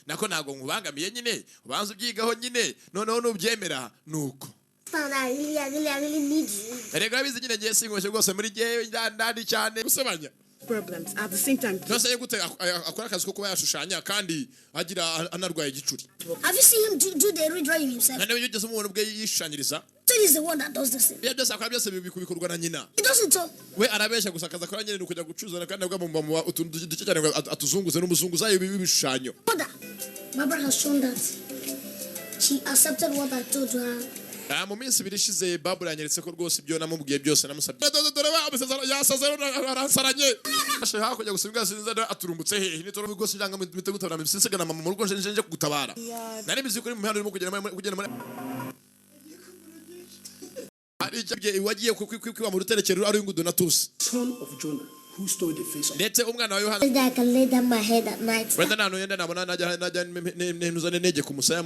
nako nago nkubangamiye nyine ubanza ubyigaho nyine noneho nubyemera nuko I really need you. Erega bizi nyine ngiye singoshye rwose muri gihe ndandi cyane gusebanya problems at the same time. Nose gute akora akazi ko kuba yashushanya kandi agira anarwaye igicuri. Have you seen him do the redrawing himself? Nane yigeze umuntu bwe yishushanyiriza. So he's the one that does this. Bya byose akora byose bikurwa na nyina. He doesn't talk. We arabeshya gusa akaza akora nyine kujya gucuza kandi bwa mu utuntu duce cyane atuzunguze n'umuzunguza ibishushanyo. My brother has shown that she accepted what I told her. Mu minsi birishize Babura yanyeretse ko rwose ibyo namubwiye byose namusabye. Dore yasaze aransaranye. Ashaka kujya gusubira sinza aturumbutse hehe nitoro rwose njanga mitegutabara mbisinsigana mama mu rugo nje kugutabara. Nari bizi ko mu mihanda urimo kugenda muri ari cyabye wagiye kwiwa mu ruterekero ari ngudo natusi. Son of Jonah, who stole the face of ndetse umwana wa Yohana. I can lay down my head at night. Wenda nano yenda nabona najya neza nege ku musaya